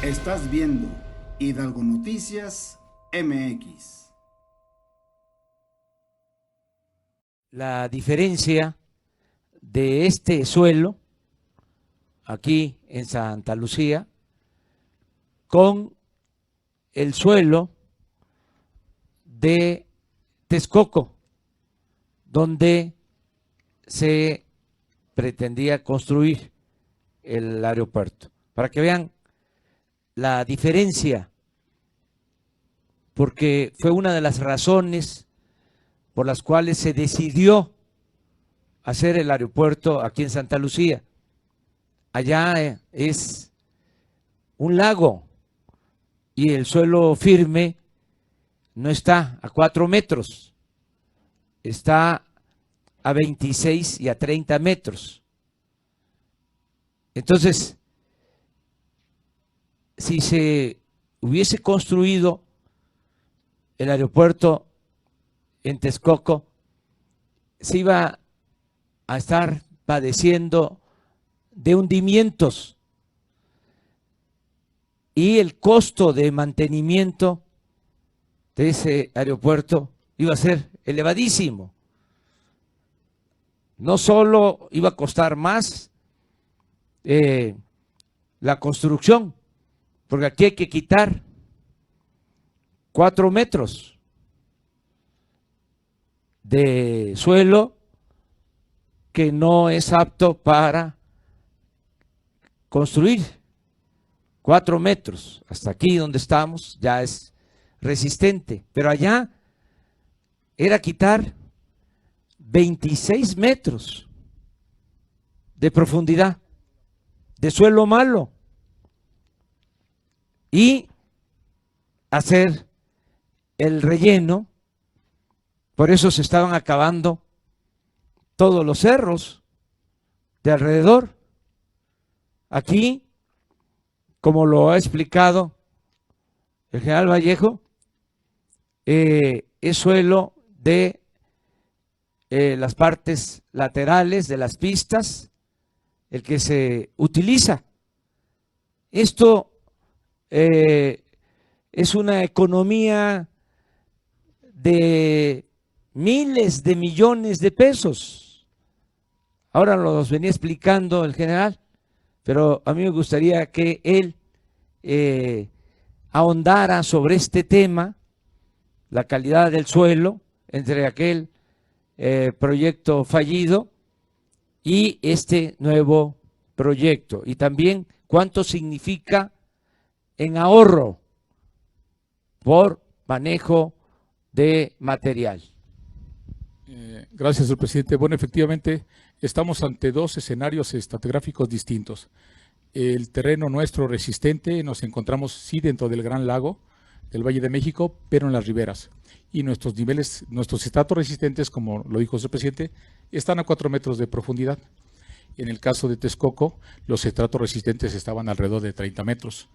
Estás viendo Hidalgo Noticias MX. La diferencia de este suelo aquí en Santa Lucía con el suelo de Texcoco, donde se pretendía construir el aeropuerto. Para que vean la diferencia, porque fue una de las razones por las cuales se decidió hacer el aeropuerto aquí en Santa Lucía. Allá es un lago y el suelo firme no está a 4 metros, está a 26 y a 30 metros. Entonces, si se hubiese construido el aeropuerto en Texcoco, se iba a estar padeciendo de hundimientos y el costo de mantenimiento de ese aeropuerto iba a ser elevadísimo. No solo iba a costar más la construcción, porque aquí hay que quitar 4 metros de suelo que no es apto para construir. 4 metros, hasta aquí donde estamos ya es resistente, pero allá era quitar 26 metros de profundidad de suelo malo y hacer el relleno. Por eso se estaban acabando todos los cerros de alrededor. Aquí, como lo ha explicado el general Vallejo, es suelo de las partes laterales de las pistas, el que se utiliza. Esto es una economía de miles de millones de pesos. Ahora los venía explicando el general, pero a mí me gustaría que él ahondara sobre este tema, la calidad del suelo entre aquel proyecto fallido y este nuevo proyecto, y también cuánto significa en ahorro por manejo de material. Gracias, señor presidente. Bueno, efectivamente, estamos ante dos escenarios estratigráficos distintos. El terreno nuestro resistente, nos encontramos sí dentro del Gran Lago del Valle de México, pero en las riberas. Y nuestros niveles, nuestros estratos resistentes, como lo dijo el señor presidente, están a 4 metros de profundidad. En el caso de Texcoco, los estratos resistentes estaban alrededor de 30 metros.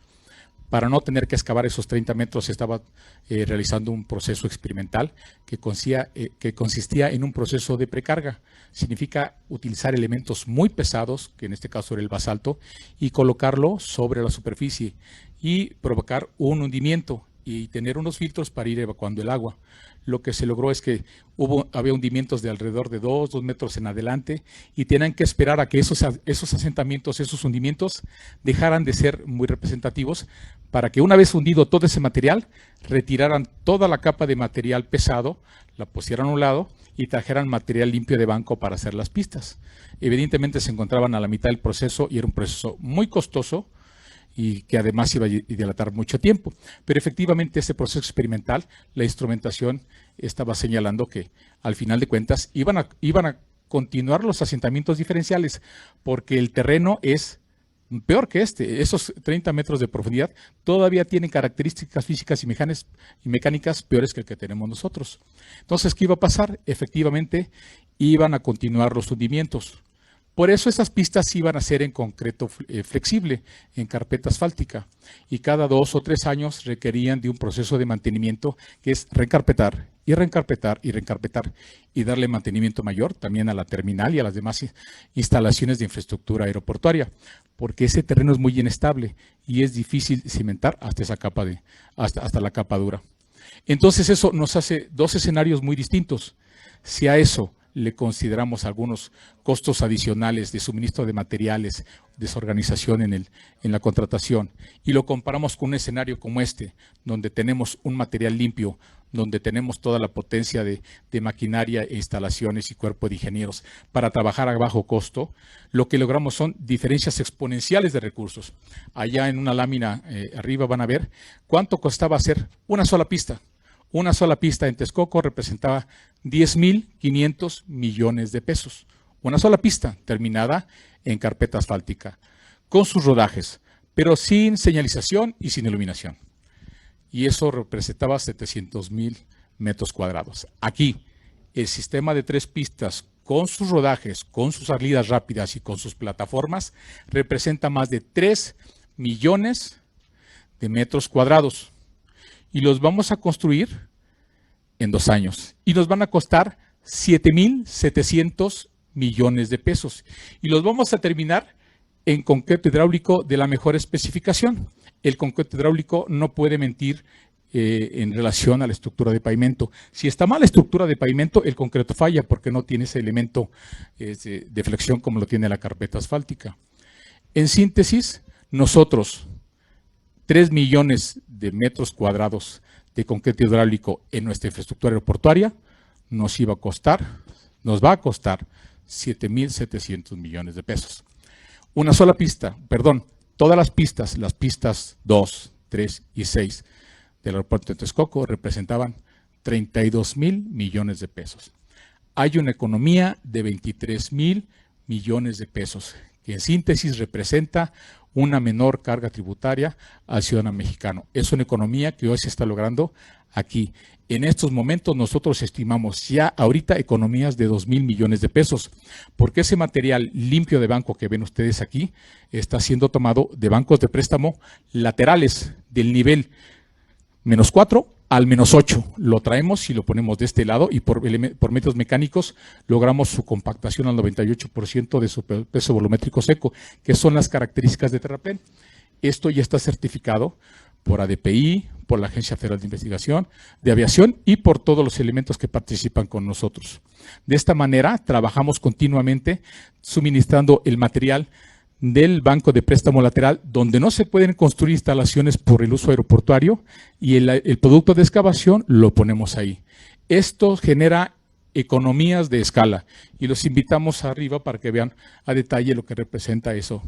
Para no tener que excavar esos 30 metros, se estaba realizando un proceso experimental que consistía en un proceso de precarga. Significa utilizar elementos muy pesados, que en este caso era el basalto, y colocarlo sobre la superficie y provocar un hundimiento y tener unos filtros para ir evacuando el agua. Lo que se logró es que había hundimientos de alrededor de 2 metros en adelante y tenían que esperar a que esos asentamientos, esos hundimientos dejaran de ser muy representativos para que una vez hundido todo ese material, retiraran toda la capa de material pesado, la pusieran a un lado y trajeran material limpio de banco para hacer las pistas. Evidentemente se encontraban a la mitad del proceso y era un proceso muy costoso, y que además iba a dilatar mucho tiempo. Pero efectivamente ese proceso experimental, la instrumentación estaba señalando que al final de cuentas iban a continuar los asentamientos diferenciales, porque el terreno es peor que esos 30 metros de profundidad todavía tienen características físicas y mecánicas peores que el que tenemos nosotros. Entonces, ¿qué iba a pasar? Efectivamente, iban a continuar los hundimientos. Por eso esas pistas iban a ser en concreto flexible, en carpeta asfáltica, y cada 2 o 3 años requerían de un proceso de mantenimiento que es reencarpetar y reencarpetar y reencarpetar y darle mantenimiento mayor también a la terminal y a las demás instalaciones de infraestructura aeroportuaria, porque ese terreno es muy inestable y es difícil cimentar hasta esa capa hasta la capa dura. Entonces eso nos hace 2 escenarios muy distintos. Si a eso le consideramos algunos costos adicionales de suministro de materiales, desorganización en la contratación, y lo comparamos con un escenario como este, donde tenemos un material limpio, donde tenemos toda la potencia de maquinaria e instalaciones y cuerpo de ingenieros para trabajar a bajo costo, lo que logramos son diferencias exponenciales de recursos. Allá en una lámina arriba van a ver cuánto costaba hacer una sola pista. Una sola pista en Texcoco representaba 10,500 millones de pesos. Una sola pista terminada en carpeta asfáltica, con sus rodajes, pero sin señalización y sin iluminación. Y eso representaba 700,000 metros cuadrados. Aquí, el sistema de 3 pistas, con sus rodajes, con sus salidas rápidas y con sus plataformas, representa más de 3 millones de metros cuadrados. Y los vamos a construir en 2 años. Y nos van a costar 7,700 millones de pesos. Y los vamos a terminar en concreto hidráulico de la mejor especificación. El concreto hidráulico no puede mentir en relación a la estructura de pavimento. Si está mal la estructura de pavimento, el concreto falla porque no tiene ese elemento de flexión como lo tiene la carpeta asfáltica. En síntesis, nosotros 3 millones de metros cuadrados de concreto hidráulico en nuestra infraestructura aeroportuaria nos va a costar 7,700 millones de pesos. Una sola pista, todas las pistas 2, 3 y 6 del aeropuerto de Texcoco representaban 32,000 millones de pesos. Hay una economía de 23,000 millones de pesos, que en síntesis representa una menor carga tributaria al ciudadano mexicano. Es una economía que hoy se está logrando aquí. En estos momentos nosotros estimamos ya ahorita economías de 2,000 millones de pesos, porque ese material limpio de banco que ven ustedes aquí está siendo tomado de bancos de préstamo laterales del nivel -4 al -8. Lo traemos y lo ponemos de este lado y por medios mecánicos logramos su compactación al 98% de su peso volumétrico seco, que son las características de Terraplén. Esto ya está certificado por ADPI, por la Agencia Federal de Investigación de Aviación y por todos los elementos que participan con nosotros. De esta manera trabajamos continuamente suministrando el material del banco de préstamo lateral, donde no se pueden construir instalaciones por el uso aeroportuario, y el producto de excavación lo ponemos ahí. Esto genera economías de escala y los invitamos arriba para que vean a detalle lo que representa eso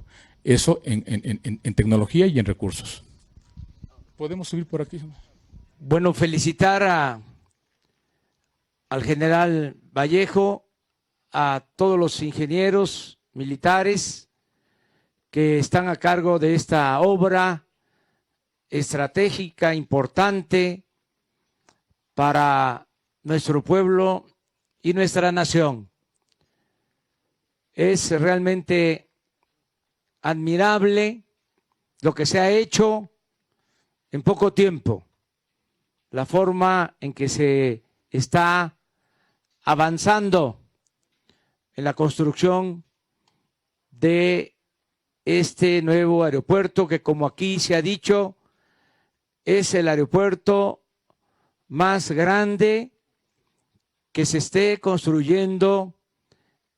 en tecnología y en recursos. ¿Podemos subir por aquí? Bueno, felicitar al general Vallejo, a todos los ingenieros militares que están a cargo de esta obra estratégica, importante para nuestro pueblo y nuestra nación. Es realmente admirable lo que se ha hecho en poco tiempo, la forma en que se está avanzando en la construcción de este nuevo aeropuerto, que como aquí se ha dicho, es el aeropuerto más grande que se esté construyendo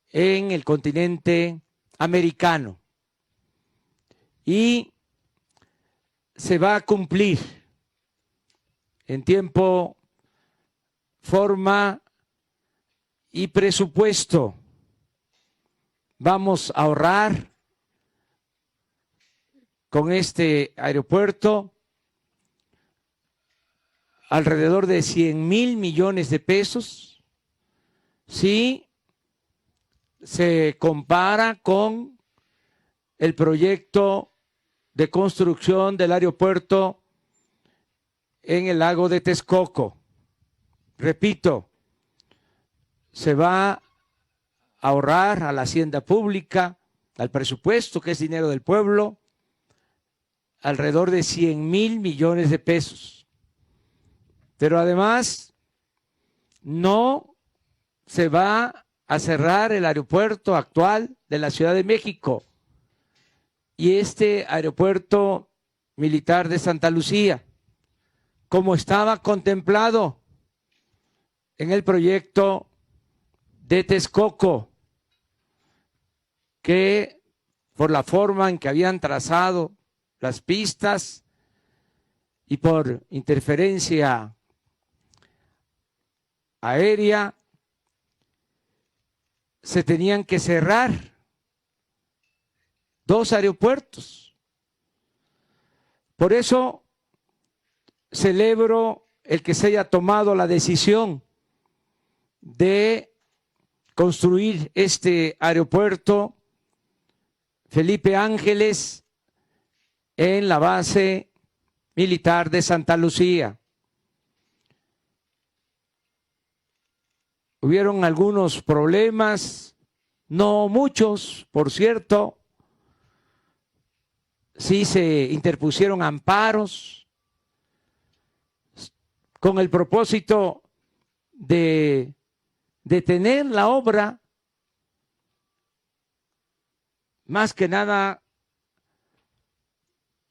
en el continente americano. Y se va a cumplir en tiempo, forma y presupuesto. Vamos a ahorrar con este aeropuerto alrededor de 100,000 millones de pesos si se compara con el proyecto de construcción del aeropuerto en el lago de Texcoco. Repito, se va ahorrar a la hacienda pública, al presupuesto, que es dinero del pueblo, alrededor de 100,000 millones de pesos. Pero además, no se va a cerrar el aeropuerto actual de la Ciudad de México y este aeropuerto militar de Santa Lucía, como estaba contemplado en el proyecto de Texcoco, que por la forma en que habían trazado las pistas y por interferencia aérea, se tenían que cerrar 2 aeropuertos. Por eso celebro el que se haya tomado la decisión de construir este aeropuerto Felipe Ángeles en la base militar de Santa Lucía. Hubieron algunos problemas, no muchos, por cierto. Sí se interpusieron amparos con el propósito de detener la obra, más que nada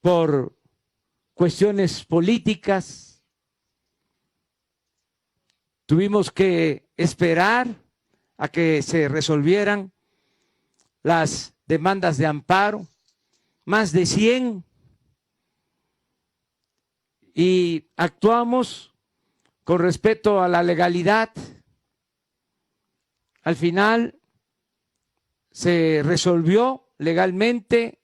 por cuestiones políticas. Tuvimos que esperar a que se resolvieran las demandas de amparo, más de 100, y actuamos con respeto a la legalidad. Al final se resolvió legalmente,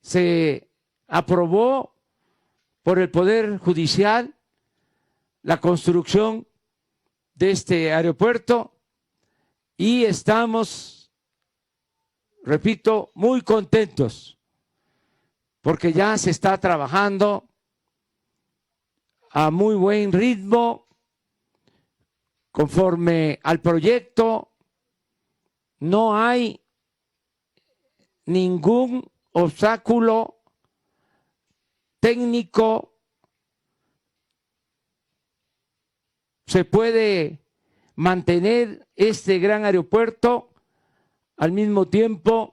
se aprobó por el Poder Judicial la construcción de este aeropuerto y estamos, repito, muy contentos porque ya se está trabajando a muy buen ritmo, conforme al proyecto. No hay ningún obstáculo técnico. Se puede mantener este gran aeropuerto al mismo tiempo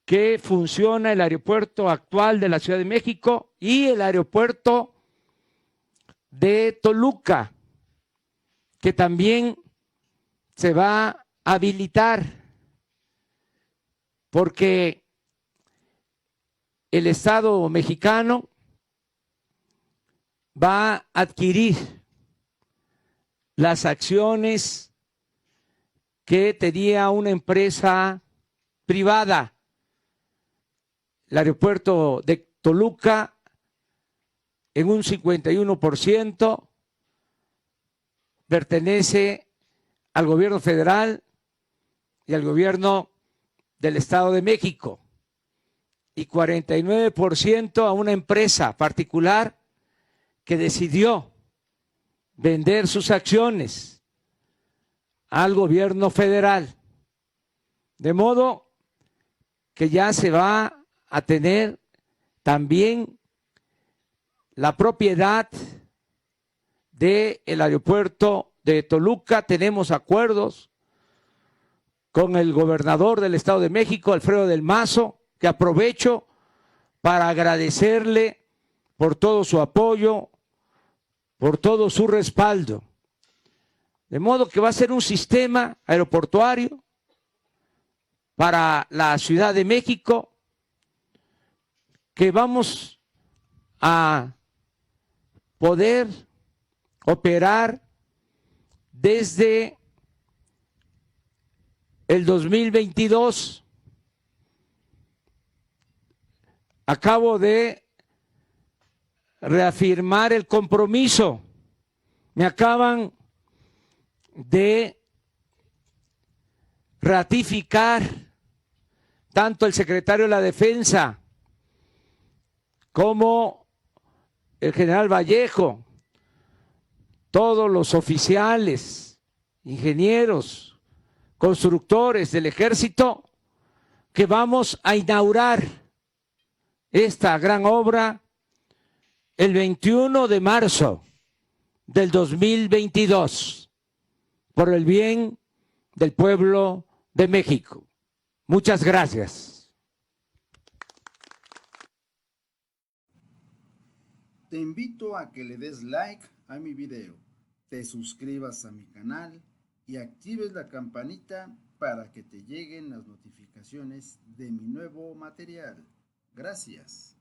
que funciona el aeropuerto actual de la Ciudad de México y el aeropuerto de Toluca, que también se va a habilitar, porque el Estado mexicano va a adquirir las acciones que tenía una empresa privada. El aeropuerto de Toluca en un 51% pertenece al gobierno federal y al gobierno del Estado de México, y 49% a una empresa particular que decidió vender sus acciones al gobierno federal. De modo que ya se va a tener también la propiedad del aeropuerto de Toluca. Tenemos acuerdos con el gobernador del Estado de México, Alfredo del Mazo, que aprovecho para agradecerle por todo su apoyo, por todo su respaldo. De modo que va a ser un sistema aeroportuario para la Ciudad de México que vamos a poder operar desde el 2022. Acabo de reafirmar el compromiso. Me acaban de ratificar tanto el secretario de la Defensa como el general Vallejo, todos los oficiales, ingenieros, constructores del ejército que vamos a inaugurar esta gran obra el 21 de marzo del 2022 por el bien del pueblo de México. Muchas gracias. Te invito a que le des like a mi video, te suscribas a mi canal y actives la campanita para que te lleguen las notificaciones de mi nuevo material. Gracias.